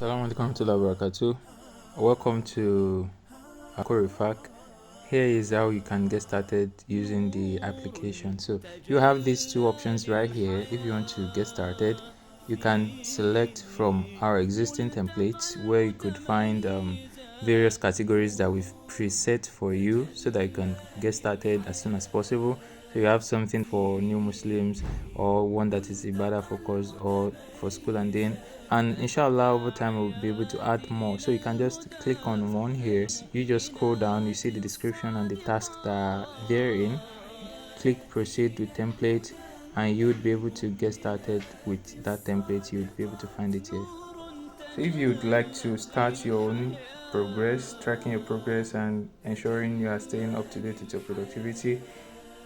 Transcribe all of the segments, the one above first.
Assalamu alaikum warahmatullahi wabarakatuh. Welcome to Acco Rifaaq. Here is how you can get started using the application. So you have these two options right here. If you want to get started, you can select from our existing templates where you could find various categories that we've preset for you so that you can get started as soon as possible. So you have something for new Muslims, or one that is Ibadah focused, or for school and then, and inshallah over time we'll be able to add more. So you can just click on one here. You just scroll down, you see the description and the tasks that are therein. Click proceed with template and you would be able to get started with that template. You would be able to find it here. So if you would like to start your own progress, tracking your progress and ensuring you are staying up to date with your productivity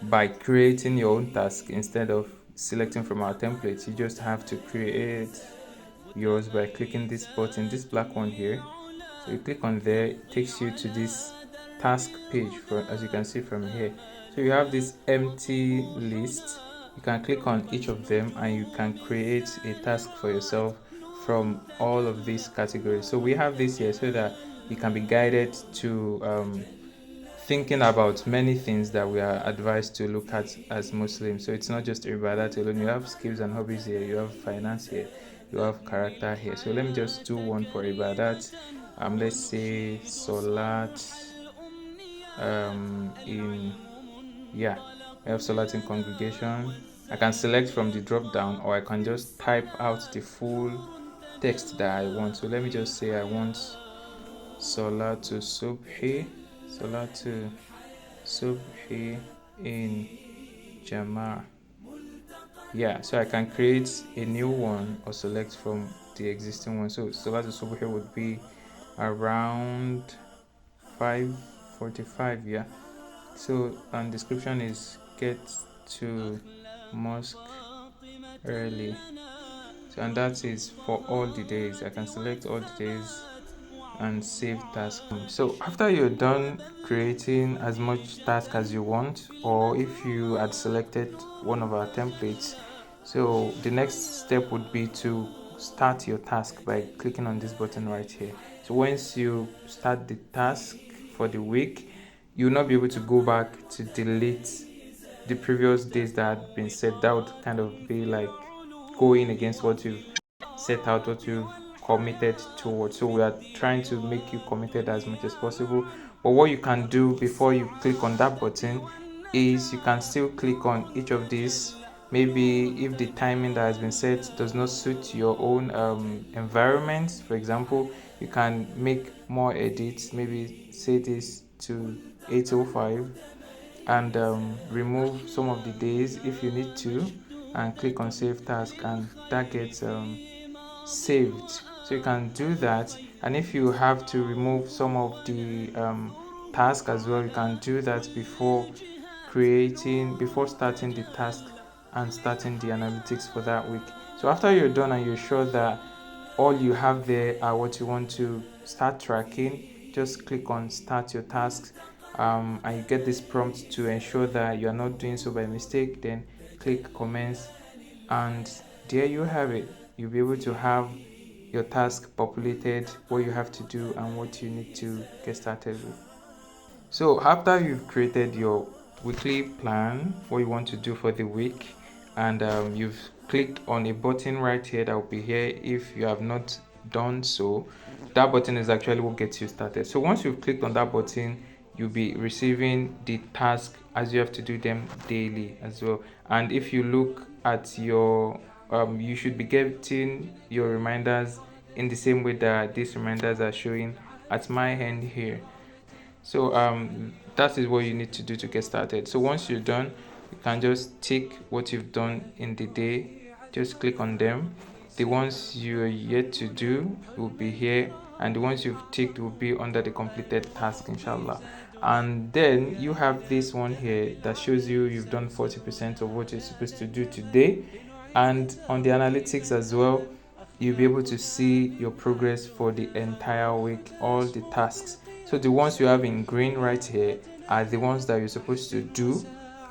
by creating your own task instead of selecting from our templates, you just have to create yours by clicking this button, this black one here. So you click on there, it takes you to this task page, as you can see from here. So you have this empty list. You can click on each of them and you can create a task for yourself from all of these categories. So we have this here so that you can be guided to thinking about many things that we are advised to look at as Muslims. So it's not just ibadat alone. You have skills and hobbies here, you have finance here, you have character here. So let me just do one for ibadat. Let's say salat we have salat in congregation. I can select from the drop down, or I can just type out the full text that I want. So let me just say I want salat to subhi in Jama'ah. So I can create a new one or select from the existing one. So Salat al-Subhi would be around 5:45. So and description is get to mosque early. So and that is for all the days. I can select all the days and save task. So after you're done creating as much task as you want, or if you had selected one of our templates, so the next step would be to start your task by clicking on this button right here. So once you start the task for the week, you'll not be able to go back to delete the previous days that had been set. That would kind of be like going against what you've set out, what you've committed towards. So we are trying to make you committed as much as possible. But what you can do before you click on that button is you can still click on each of these. Maybe if the timing that has been set does not suit your own environment, for example, you can make more edits. Maybe say this to 8:05 and remove some of the days if you need to, and click on save task, and that gets saved. So you can do that, and if you have to remove some of the task as well, you can do that before starting the task and starting the analytics for that week. So after you're done and you're sure that all you have there are what you want to start tracking, just click on start your tasks, and you get this prompt to ensure that you are not doing so by mistake. Then click commence, and there you have it. You'll be able to have your task populated, what you have to do and what you need to get started with. So after you've created your weekly plan, what you want to do for the week, and you've clicked on a button right here that will be here. If you have not done so, that button is actually what gets you started. So once you've clicked on that button, you'll be receiving the task as you have to do them daily as well. And if you look at your you should be getting your reminders in the same way that these reminders are showing at my end here. So that is what you need to do to get started. So once you're done, you can just tick what you've done in the day. Just click on them. The ones you're yet to do will be here, and the ones you've ticked will be under the completed task, inshallah. And then you have this one here that shows you've done 40% of what you're supposed to do today. And on the analytics as well, you'll be able to see your progress for the entire week, all the tasks. So the ones you have in green right here are the ones that you're supposed to do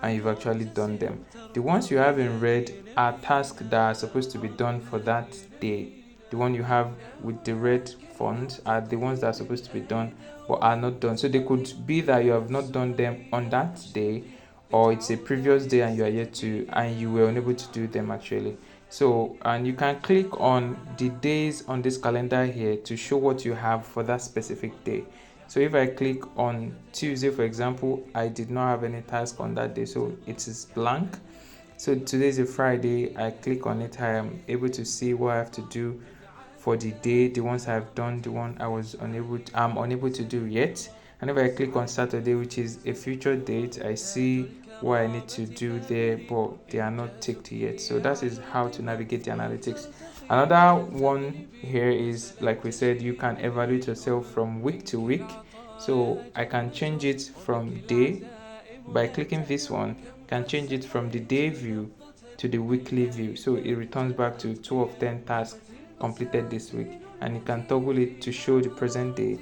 and you've actually done them. The ones you have in red are tasks that are supposed to be done for that day. the one you have with the red font, are the ones that are supposed to be done but are not done. So they could be that you have not done them on that day, or it's a previous day and you are yet to, and you were unable to do them actually. So, and you can click on the days on this calendar here to show what you have for that specific day. So if I click on Tuesday, for example, I did not have any task on that day, so it is blank. So today is a Friday. I click on it, I am able to see what I have to do for the day, the ones I've done, the one I'm unable to do yet. And if I click on Saturday, which is a future date, I see what I need to do there, but they are not ticked yet. So that is how to navigate the analytics. Another one here is, like we said, you can evaluate yourself from week to week. So I can change it from day by clicking this one. Can change it from the day view to the weekly view, so it returns back to 2 of 10 tasks completed this week, and you can toggle it to show the present day,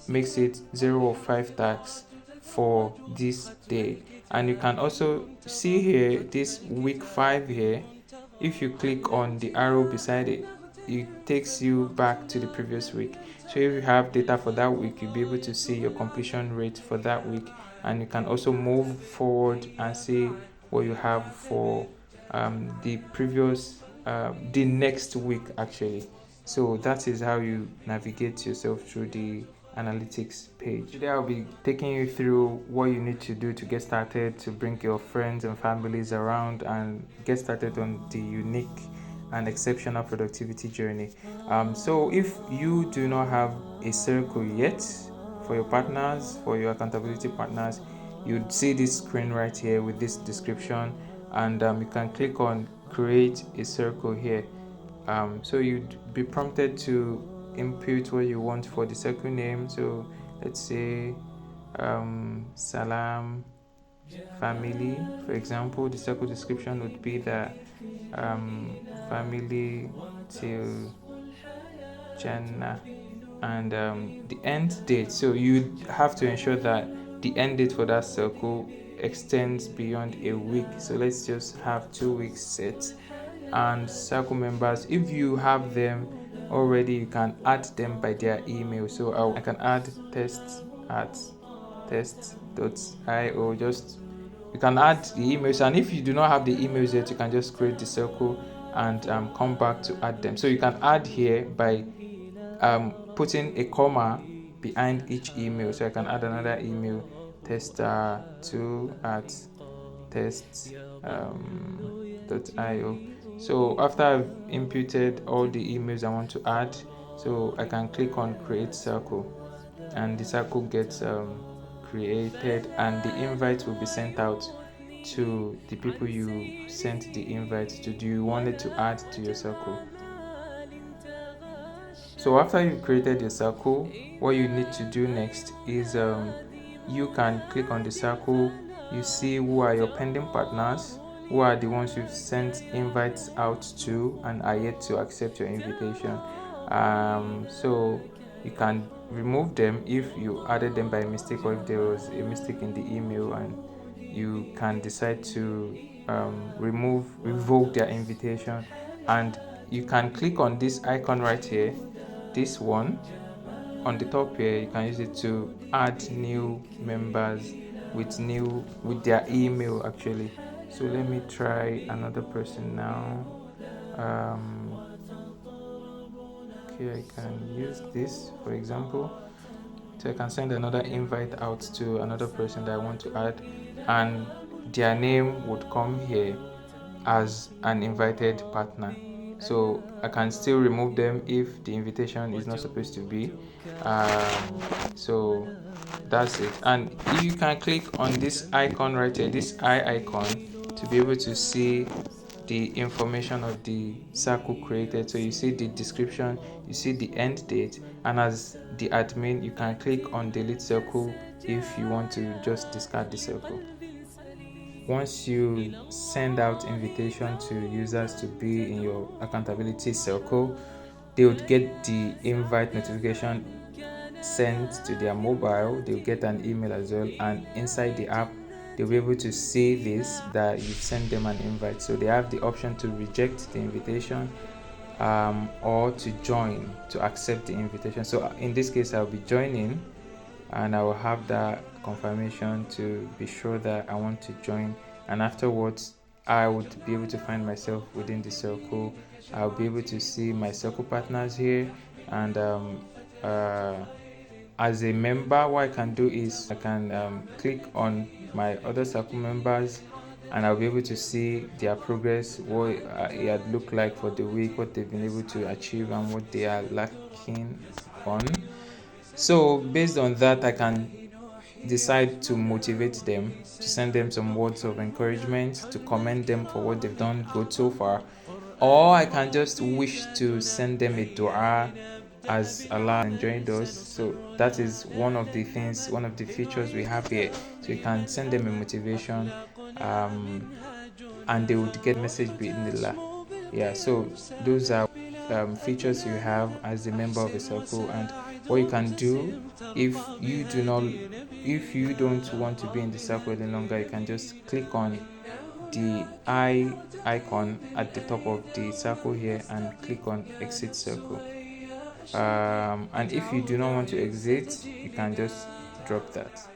makes it 0 of 5 tasks for this day. And you can also see here this week 5 here. If you click on the arrow beside it, it takes you back to the previous week. So if you have data for that week, you'll be able to see your completion rate for that week, and you can also move forward and see what you have for the previous the next week actually. So that is how you navigate yourself through the analytics page. Today I'll be taking you through what you need to do to get started, to bring your friends and families around and get started on the unique and exceptional productivity journey. So if you do not have a circle yet for your partners, for your accountability partners, you'd see this screen right here with this description, and you can click on create a circle here. So you'd be prompted to input what you want for the circle name. So let's say Salam family, for example. The circle description would be that family till Jannah, and the end date. So you have to ensure that the end date for that circle extends beyond a week. So let's just have 2 weeks set. And circle members, if you have them already, you can add them by their email. So I can add test@test.io. Just you can add the emails, and if you do not have the emails yet, you can just create the circle and come back to add them. So you can add here by putting a comma behind each email. So I can add another email, test2@test.io. So after I've inputted all the emails I want to add, so I can click on create circle, and the circle gets created, and the invite will be sent out to the people you sent the invite to. Do you want it to add to your circle? So after you've created your circle, what you need to do next is you can click on the circle. You see who are your pending partners, who are the ones you've sent invites out to and are yet to accept your invitation. So you can remove them if you added them by mistake, or if there was a mistake in the email, and you can decide to revoke their invitation. And you can click on this icon right here, this one on the top here. You can use it to add new members with their email actually. So let me try another person now. Okay, I can use this for example. So I can send another invite out to another person that I want to add, and their name would come here as an invited partner. So I can still remove them if the invitation is not supposed to be. So that's it. And you can click on this icon right here, this eye icon, to be able to see the information of the circle created. So you see the description, you see the end date, and as the admin, you can click on delete circle if you want to just discard the circle. Once you send out invitation to users to be in your accountability circle, they would get the invite notification sent to their mobile. They'll get an email as well, and inside the app they'll be able to see this, that you've sent them an invite. So they have the option to reject the invitation, or to join, to accept the invitation. So in this case, I'll be joining, and I will have that confirmation to be sure that I want to join. And afterwards, I would be able to find myself within the circle. I'll be able to see my circle partners here, and as a member, what I can do is I can click on my other circle members, and I'll be able to see their progress, what it had looked like for the week, what they've been able to achieve, and what they are lacking on. So based on that, I can decide to motivate them, to send them some words of encouragement, to commend them for what they've done good so far, or I can just wish to send them a dua as Allah enjoined us. So that is one of the things, one of the features we have here. So you can send them a motivation, and they would get message bi'idhnillah. Yeah, so those are features you have as a member of a circle. And what you can do, if you do not, if you don't want to be in the circle any longer, you can just click on the eye icon at the top of the circle here and click on exit circle. And if you do not want to exit, you can just drop that.